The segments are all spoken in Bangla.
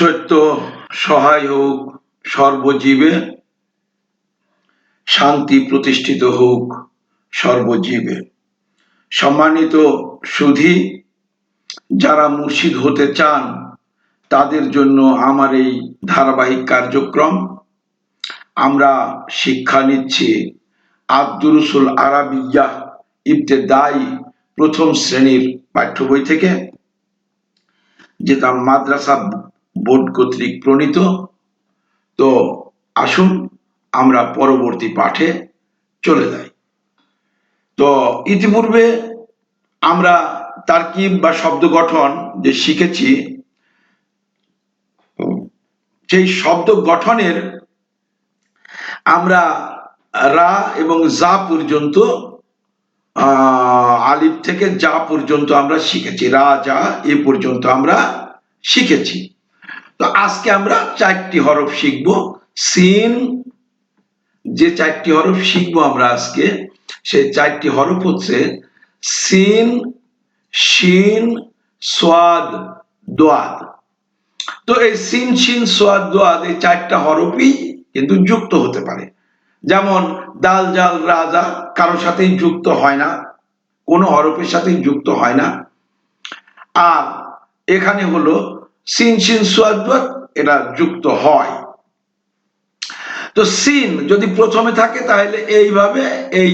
সত্য সহায় হোক সর্বজীবে, শান্তি প্রতিষ্ঠিত হোক সর্বজীবে। সম্মানিত সুধী, যারা মুর্শিদ হতে চান তাদের জন্য আমার এই ধারাবাহিক কার্যক্রম। আমরা শিক্ষা নিচ্ছি আদ-দুরুসুল আরাবিয়্যা ইবতেদায়ী প্রথম শ্রেণীর পাঠ্য বই থেকে, যেটা মাদ্রাসা বোর্ড কর্তৃক প্রণীত। তো আসুন আমরা পরবর্তী পাঠে চলে যাই। তো ইতিপূর্বে আমরা তারকিব বা শব্দ গঠন যে শিখেছি, সেই শব্দ গঠনের আমরা রা এবং জা পর্যন্ত, আলিফ থেকে যা পর্যন্ত আমরা শিখেছি, রা যা এ পর্যন্ত আমরা শিখেছি। তো আজকে আমরা 4টি হরফ শিখব। সিন, যে 4টি হরফ শিখবো আমরা আজকে, সেই 4টি হরফ হচ্ছে সিন, শিন, সোয়াদ, দোয়াদ। তো এই সিন, শিন, সোয়াদ, দোয়াদ এই 4টা হরফই কিন্তু যুক্ত হতে পারে। যেমন দাল, জাল, রাজা কারোর সাথেই যুক্ত হয় না, কোনো হরফের সাথেই যুক্ত হয় না। আর এখানে হলো সিন, শিন, সোয়াদ, দোয়াদ, এটা যুক্ত হয়। তো সিন যদি প্রথমে থাকে তাহলে এইভাবে এই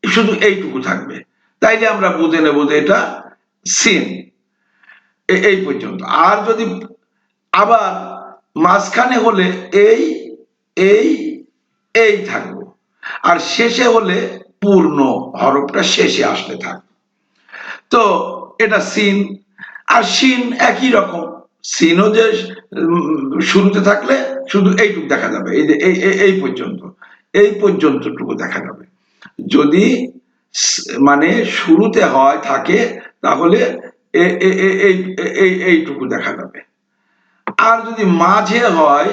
শুধু এইটুকু থাকবে, তাইলে আমরা বুঝে নেব যে এটা সিন, এই পর্যন্ত। আর যদি আবার মাঝখানে হলে এই এই এই থাকবে, আর শেষে হলে পূর্ণ হরফটা শেষে আসলে থাকবে। তো এটা সিন। আর শিন একই রকম, সিনও যে শুরুতে থাকলে শুধু এইটুকু দেখা যাবে, এই যে এই পর্যন্ত, এই পর্যন্তটুকু দেখা যাবে। যদি মানে শুরুতে হয় থাকে তাহলে এইটুকু দেখা যাবে। আর যদি মাঝে হয়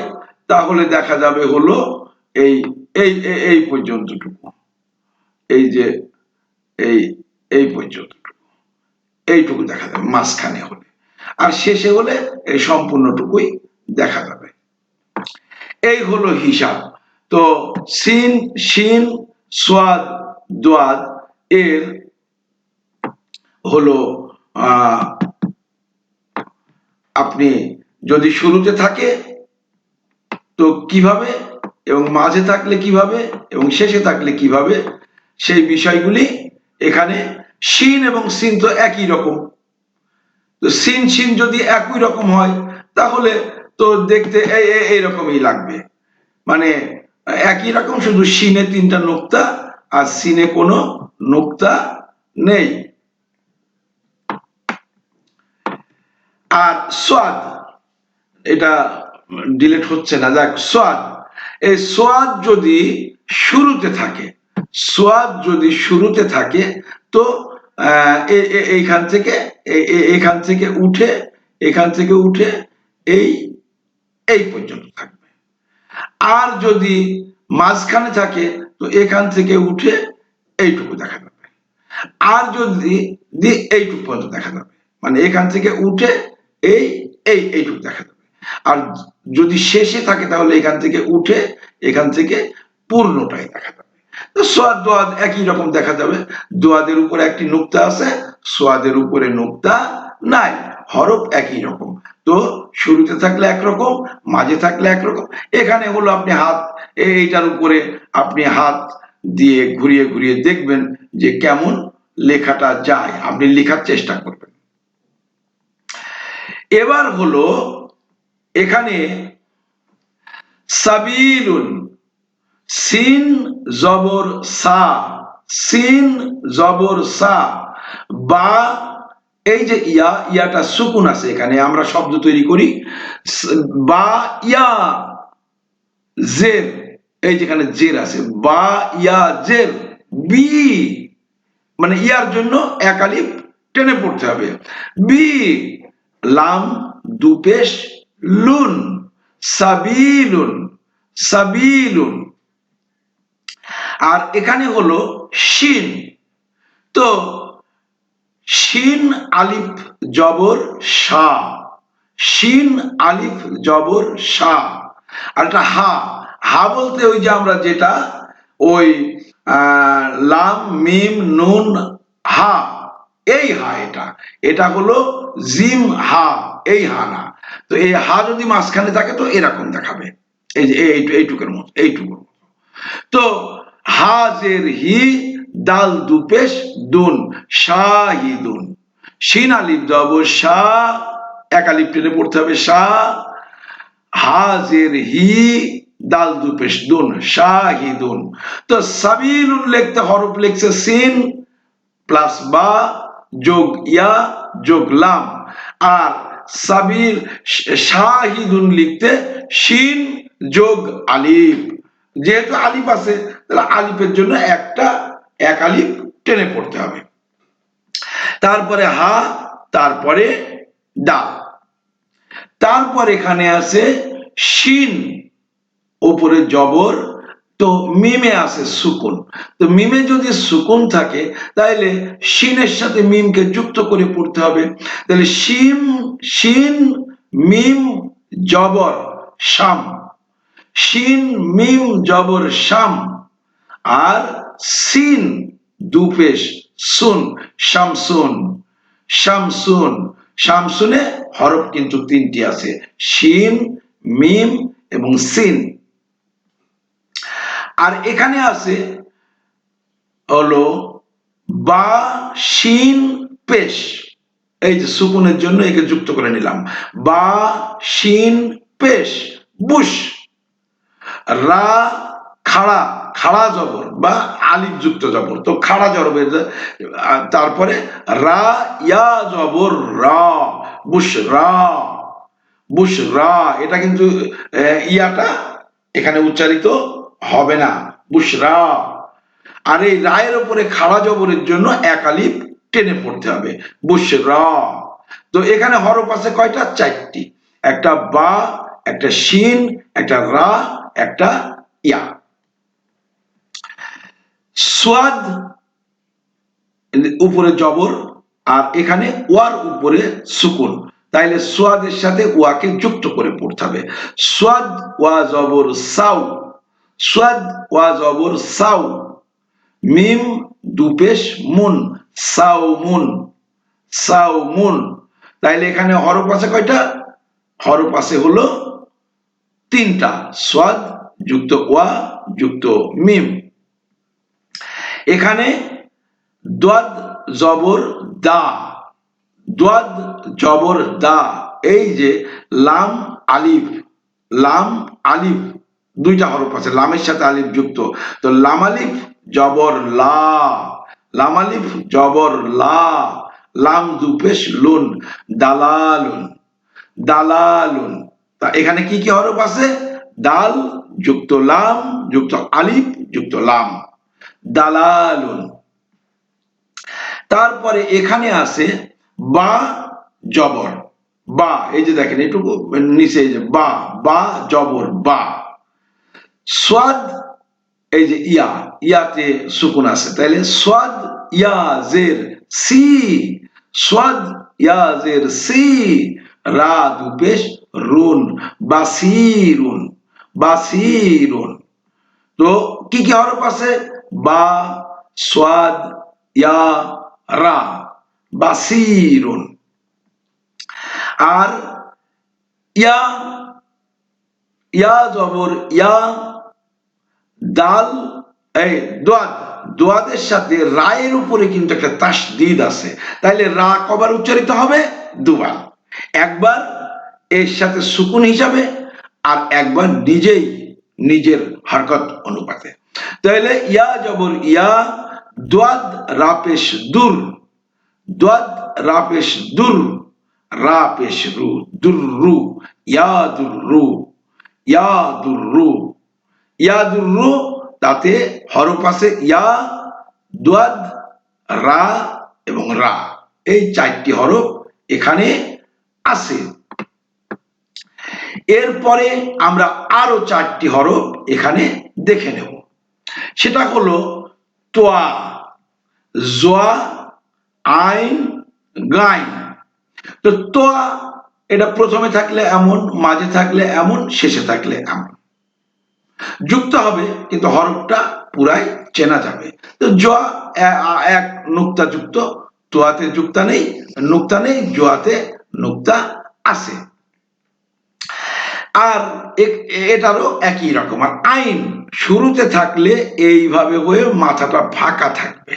তাহলে দেখা যাবে হলো এই এই এই পর্যন্তটুকু, এই যে এই এই পর্যন্তটুকু, এইটুকু দেখা যাবে মাঝখানে হলে। আর শেষে হলে এই সম্পূর্ণটুকুই দেখা যাবে। এই হলো হিসাব। তো সিন, শিন, সোয়াদ, দোয়াদ এর হলো আপনি যদি শুরুতে থাকে তো কিভাবে, এবং মাঝে থাকলে কিভাবে, এবং শেষে থাকলে কিভাবে, সেই বিষয়গুলি এখানে। শিন এবং সিন তো একই রকম। তো সিন শিন যদি একই রকম হয় তাহলে তো দেখতে এইরকমই লাগবে, মানে একই রকম, শুধু শিনে 3টা নোক্তা আর সিনে কোনো নোক্তা নেই। আর সোয়াদ, এটা ডিলিট হচ্ছে না, যাক সোয়াদ। এই সোয়াদ যদি শুরুতে থাকে, সোয়াদ যদি শুরুতে থাকে তো এইখান থেকে উঠে, এখান থেকে উঠে এই এই পর্যন্ত থাকবে। আর যদি মাঝখানে থাকে তো এখান থেকে উঠে এইটুকু দেখা যাবে। আর যদি এইটুকু পর্যন্ত দেখা যাবে, মানে এখান থেকে উঠে এই এইটুকু দেখা যাবে। আর যদি শেষে থাকে তাহলে এখান থেকে উঠে এখান থেকে পূর্ণটাই দেখা যাবে। তো সোয়াদ দোয়াদ একই রকম দেখা যাবে। দোয়াদের উপরে একটি নুক্তা আছে, সোয়াদের উপরে নুক্তা নাই, হরফ একই রকম। তো শুরুতে থাকলে একরকম, মাঝে থাকলে একরকম। এখানে হলো আপনি হাত, এইটার উপরে আপনি হাত দিয়ে ঘুরিয়ে ঘুরিয়ে দেখবেন যে কেমন লেখাটা যায়, আপনি লেখার চেষ্টা করবেন। এবার হলো এখানে সাবিলুন, সিন জবর সা, সিন জবর সা, বা এই যে ইয়াটা সুকুন আছে, এখানে আমরা শব্দ তৈরি করি বা ইয়া জের, এই যেখানে জের আছে, বা ইয়া জের, বি, মানে ইয়ার জন্য এক আলিফ টেনে পড়তে হবে, বি, লাম দুপেশ লুন, সাবিলুন, সাবিলুন। আর এখানে হলো শিন। তো শিন আলিফ জবর শা, শিন আলিফ জবর শা, আর একটা হা। হা বলতে ওই যে আমরা যেটা ওই লাম মিম নুন হা, এই হা, এটা এটা হলো জিম হা, এই হা না। তো এই হা যদি মাঝখানে থাকে তো এরকম দেখাবে, এই যে এইটুকুর মতো, এইটুকুর মতো। তো হাজের হি, দাল দুপেশ দুন, শাহিদুন। শিন আলিফ জবর শাহ, এক আলিফ টেনে পড়তে হবে শাহ, হাজের হি, দাল দুপেশ দুন, শাহিদুন। তো সাবিলুন লিখতে হরফ লিখছে সিন প্লাস বা যোগ ইয়া যোগ লাম, আর সাবিল শাহিদুন লিখতে শিন যোগ আলিফ। যেহেতু আলিফ আছে তাহলে আলিফের জন্য এক আলিফ টেনে পড়তে হবে। তারপরে হা, তারপরে দাল, তারপর এখানে আছে শিন, উপরে জবর, তো মিমে আছে সুকুন। তো মিমে যদি সুকুন থাকে তাহলে শিনের সাথে মিমকে যুক্ত করে পড়তে হবে। তাহলে শিন মিম জবর শাম, শিন মিম জবর শাম, আর সিন দুপেশ সুন, শামসুন। শামসুন, শামসুনে হরফ কিন্তু তিনটি আছে, শিন মিম এবং সিন। আর এখানে আছে হলো বা শিন পেশ, এই যে সুকুনের জন্য একে যুক্ত করে নিলাম, বা শিন পেশ বুশ। রা খাড়া, খাড়া জবর বা আলিফ যুক্ত জবর, তো খাড়া জবর। তারপরে রা ইয়া জবর রা, বুশ রা, বুশ রা। এটা কিন্তু ইয়াটা এখানে উচ্চারিত হবে না, বুশরা। আর এই রায়ের উপরে খাড়া জবরের জন্য এক আলিফ টেনে পড়তে হবে, বুশরা। তো এখানে হরফ আছে কয়টা? চারটি, একটা বা, একটা শিন, একটা রা, একটা ইয়া। সোয়াদ উপরে জবর, আর এখানে ওয়ার উপরে সুকুন, তাইলে সোয়াদের সাথে ওয়াকে যুক্ত করে পড়তে হবে। সোয়াদ ওয়া জবর সাউ, সোয়াদ ওয়া জবর সাউ, মিম দুপেশ মুন, সাউমুন, সাউমুন। তাইলে এখানে হরফ আছে কয়টা? হরফ আছে হলো তিনটা, সোয়াদ যুক্ত ওয়া যুক্ত মিম। এখানে দোয়াদ জবর দা, দোয়াদ জবর দা, এই যে লাম আলিফ, লাম আলিফ দুইটা হরফ আছে, লামের সাথে আলিফ যুক্ত, তো লাম আলিফ জবর লা, লাম আলিফ জবর লা, লাম দুপেশ লুন, দালালুন, দালালুন। তা এখানে কি কি হরফ আছে? দাল যুক্ত লাম যুক্ত আলিফ যুক্ত লাম, দালালুন। তারপরে এখানে আছে বা জবর বা, এই যে দেখেন এটুকু নিচে, এই যে বা, বা জবর বা। সোয়াদ, এই যে ইয়া, ইয়াতে সুকুন আছে, তাইলে সোয়াদ ইয়া জের সি, সোয়াদ ইয়া জের সি, রা দুপেশ রুন, বাসিরুন, বাসিরুন। তো কি কি হরফ আছে? বা, সোয়াদ, ইয়া, রা, বাসিরুন। আর ইয়া, ইয়া জবর ইয়া, দাল, এই দোয়াদ, দোয়াদের সাথে রায়ের উপরে কিন্তু একটা তাসদিদ আছে, তাইলে রা কবার উচ্চারিত হবে? দুবার, একবার এর সাথে সুকুন হিসাবে, আর একবার নিজেই নিজের হরকত অনুপাতে। তাহলে ইয়া জবর ইয়া, দোয়াদ রাপেশ দুর, দোয়াদ রাপেশ দুর, রাপেশ রু, দুররু, ইয়াদুররু, ইয়াদুররু, ইয়াদুররু। তাতে হরফ আছে ইয়া, দোয়াদ, রা এবং রা, এই চারটি হরফ এখানে আছে। এরপরে আমরা আরো চারটি হরফ এখানে দেখে নেব, সেটা হলো তোয়া, জোয়া, আইন, গাইন। তো তোয়া, এটা প্রথমে থাকলে এমন, মাঝে থাকলে এমন, শেষে থাকলে এমন। যুক্ত হবে কিন্তু হরফটা পুরাই চেনা যাবে। তো জোয়া এক নুক্তা যুক্ত, তোয়াতে যুক্তা নেই, নুক্তা নেই, জোয়াতে নুক্তা আছে। আর এটারও একই রকম। আর আইন শুরুতে থাকলে এইভাবে হয়ে মাথাটা ফাঁকা থাকবে,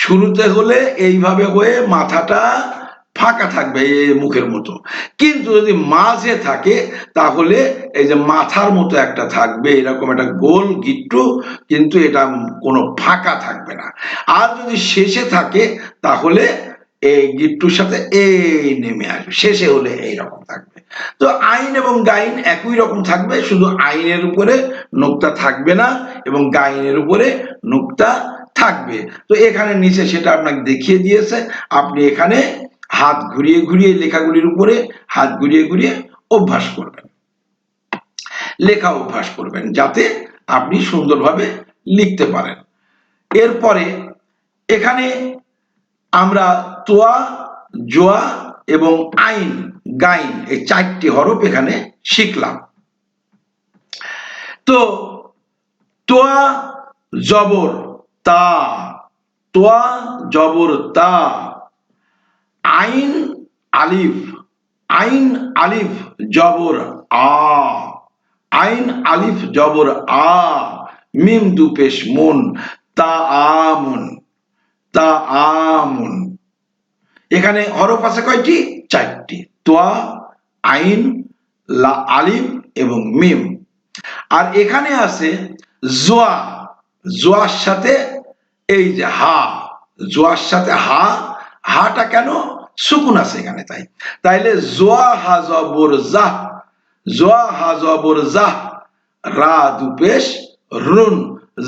শুরুতে হলে এইভাবে হয়ে মাথাটা ফাঁকা থাকবে এই মুখের মতো। কিন্তু যদি মাঝে থাকে তাহলে এই যে মাথার মতো একটা থাকবে, এরকম একটা গোল গিট্টু, কিন্তু এটা কোনো ফাঁকা থাকবে না। আর যদি শেষে থাকে তাহলে এই গিট্টুর সাথে এই নেমে আসবে, শেষে হলে এইরকম থাকবে। তো আইন এবং গাইন একই রকম থাকবে, শুধু আইনের উপরে নোক্তা থাকবে না এবং গাইনের উপরে নোক্তা থাকবে। তো এখানে নিচে সেটা আপনাকে দেখিয়ে দিয়েছে, আপনি এখানে হাত ঘুরিয়ে ঘুরিয়ে লেখাগুলির উপরে হাত ঘুরিয়ে ঘুরিয়ে অভ্যাস করবেন, লেখা অভ্যাস করবেন, যাতে আপনি সুন্দরভাবে লিখতে পারেন। এরপরে এখানে আমরা তোয়া, জোয়া এবং আইন, গাইন এই 4টি হরফ এখানে শিখলাম। তো তোয়া জবর তা, তোয়া জবর তা, আইন আলিফ, আইন আলিফ জবর আ, আইন আলিফ জবর আ, মিম দু পেশ মুন, তা আমুন, তা আমুন। এখানে হরফ আছে কয়টি? 4টি, তোয়া, আইন, আলিফ এবং মিম। আর এখানে আছে জোয়া, জোয়ার সাথে এই যে হা, জোয়ার সাথে হা, হাটা কেন? সুকুন আছে এখানে, তাই। তাইলে জোয়া হা জবর জাহ, জোয়া হা জবর জাহ, রা দু পেশ রুন,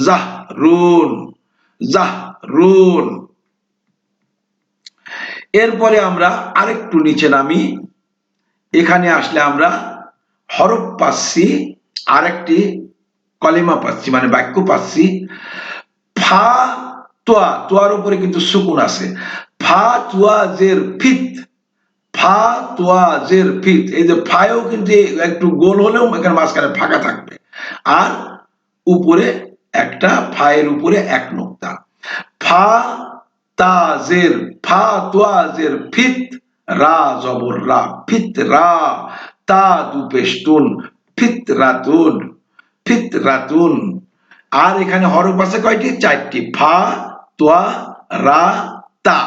জাহ রুন, জাহ রুন। এরপরে আমরা আরেকটু নিচে নামি, এখানে আসলে আমরা হরফ পাচ্ছি, আরেকটি কলিমা পাচ্ছি, মানে বাক্য পাচ্ছি। ফা তোয়া, তোয়ার উপরে কিন্তু সুকুন আছে, ফা তোয়া জের ফিত, ফা তোয়া জের ফিত। এই যে ফায়ও কিন্তু একটু গোল হলেও এখানে মাঝখানে ফাঁকা থাকবে, আর উপরে একটা ফায়ের উপরে এক নোক্তা। ফা তা জের, ফা তোয়া জের ফিত, রা জবর রা, ফিত রা, তা দু পেশ তুন, ফিত রাতুন, ফিত রাতুন। আর এখানে হরফ আছে কয়টি? 4টি, ফা তোয়া রা তা।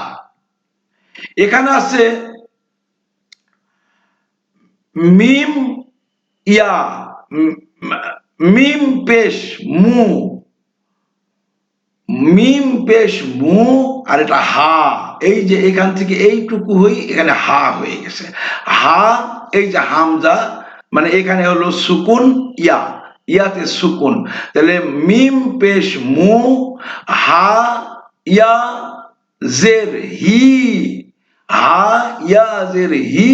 এখানে আছে মিম ইয়া, মিম পেশ মু, মিম পেশ মু, আর এটা হা। এই যে এখান থেকে এইটুকু হই এখানে হা হয়ে গেছে, হা। এই যে হামজা, মানে এখানে হলো সুকুন, ইয়া, ইয়াতে সুকুন। তাহলে মিম পেশ মু, হা ইয়া জের হি, হা ইয়া জের হি,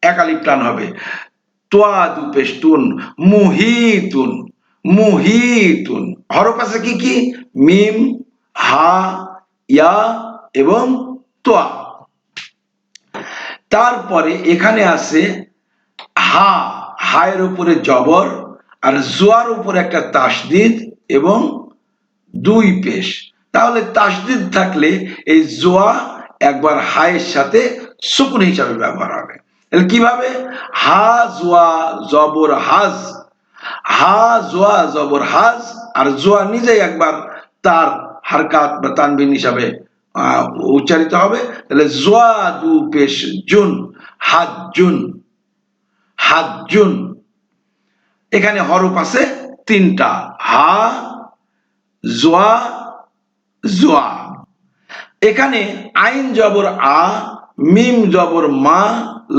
একালিপ টান হবে। তোয়া দু পেশ তুন, মুহিতুন, মুহিতুন। হরফ আছে কি কি? মিম, হা, ইয়া এবং তোয়া। তারপরে এখানে আছে হা, হায়ের উপরে জবর, আর জোয়ার উপরে একটা তাসদিদ এবং 2 পেশ। তাহলে তাসদিদ থাকলে এই জোয়া একবার হায়ের সাথে সুকুন হিসাবে ব্যবহার হবে। তাহলে কিভাবে? হা জোয়া জবর হাজ, হা জোয়া জবর হাজ, আর জোয়া নিজেই একবার তার হারকাত বা তানবিন হিসাবে উচ্চারিত হবে। তাহলে জোয়া দু পেশ জুন, হাজ্জুন, হাজ্জুন। এখানে হরফ আছে 3টা, হা, জোয়া, জোয়া। এখানে আইন জবর আ, মিম জবর মা,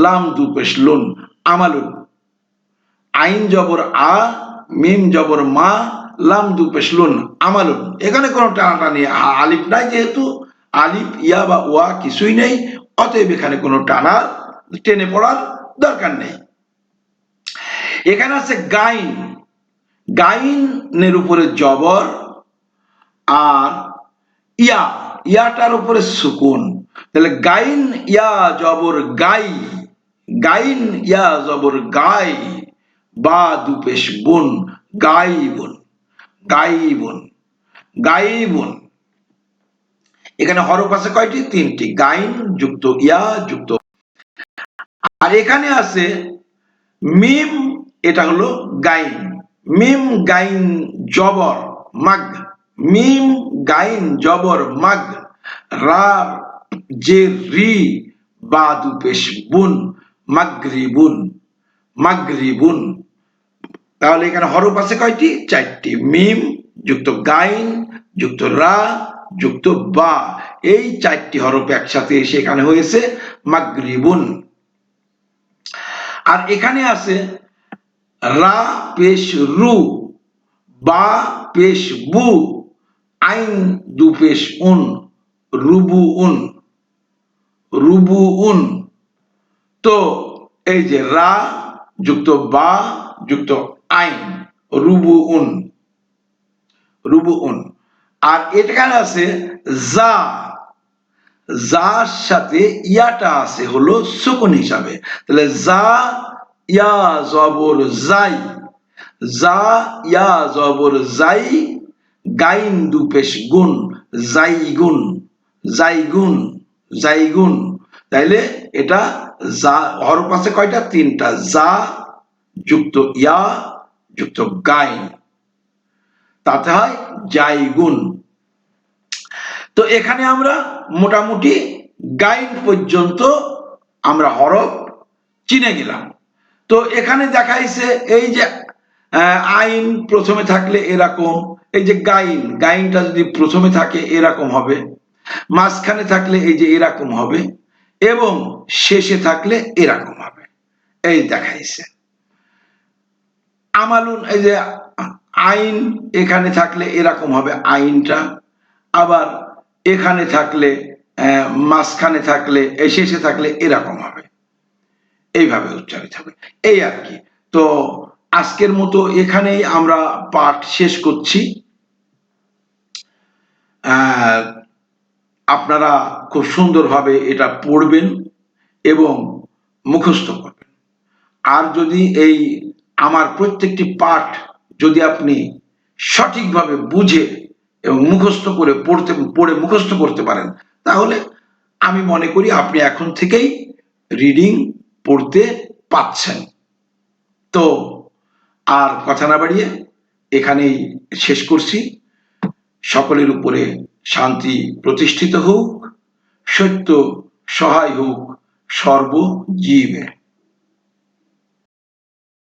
লাম দু পেশ লুন, আমালুন। আইন জবর আ, মিম জবর মা, লাম দু পেশ লুন, আমালুন। এখানে কোনো টানাটানি, আলিফ নাই, যেহেতু আলিফ ইয়া বা ওয়া কিছুই নেই, অতএব এখানে কোনো টানা টেনে পড়ার দরকার নেই। এখানে আছে গাইন, গাইনের উপরে জবর, আর ইয়া, ইয়াটার উপরে সুকুন। তাহলে গাইন ইয়া জবর গাই, গাইন ইয়া জবর গাই, বা দুপেশ বুন, গাইবুন, গাইবুন, গাইবুন। এখানে হরফ আছে কয়টি? তিনটি, গাইন যুক্ত ইয়া যুক্ত। আর এখানে আছে মিম, এটা হলো গাইন, মিম গাইন জবর মাগ, মিম গাইন জবর মাগ, রা যে রি, বা দুপেশ বুন, মাগরিবুন, মাগরিবুন। তাহলে এখানে হরফ আছে কয়টি? চারটি, মিম যুক্ত গাইন যুক্ত রা যুক্ত বা, এই চারটি হরফ একসাথে এসে এখানে হয়েছে মাগরিবুন। আর এখানে আছে রা পেশ রু, বা পেশ বু, আইন দু পেশ উন, রুবু উন, রুবু উন। তো এই যে রা যুক্ত বা যুক্ত আইন, রুবু উন, রুবু উন। আর এখানে আছে যা, যার সাথে ইয়াটা আছে হলো সুকুন হিসাবে, তাহলে যা ইয়া জবর যাই, যা ইয়া জবর যাই, গাইন দুপেশ গুন, জাইগুন, জাইগুন, জাইগুন। তাইলে এটা যা হরফ আছে কয়টা? তিনটা, যা যুক্ত ইয়া যুক্ত গাইন, তাতে হয় জাইগুন। তো এখানে আমরা মোটামুটি গাইন পর্যন্ত আমরা হরফ চিনে গেলাম। তো এখানে দেখাইছে এই যে আইন প্রথমে থাকলে এরকম, এই যে গাইন, গাইনটা যদি প্রথমে থাকে এরকম হবে, মাঝখানে থাকলে এই যে এরকম হবে, এবং শেষে থাকলে এরকম হবে, এই দেখাইছে। আমালুন, এই যে আইন এখানে থাকলে এরকম হবে আইনটা, আবার এখানে থাকলে মাঝখানে থাকলে শেষে থাকলে এরকম হবে, এইভাবে উচ্চারিত হবে, এই আর কি। তো আজকের মতো এখানেই আমরা পাঠ শেষ করছি। আপনারা খুব সুন্দরভাবে এটা পড়বেন এবং মুখস্থ করবেন। আর যদি এই আমার প্রত্যেকটি পাঠ যদি আপনি সঠিকভাবে বুঝে এবং মুখস্থ করে পড়ে মুখস্থ করতে পারেন, তাহলে আমি মনে করি আপনি এখন থেকেই রিডিং পড়তে পাচ্ছেন। তো আর কথা না বাড়িয়ে এখানেই শেষ করছি। সকলের উপরে শান্তি প্রতিষ্ঠিত হোক, সত্য সহায় হোক সর্বজীবে।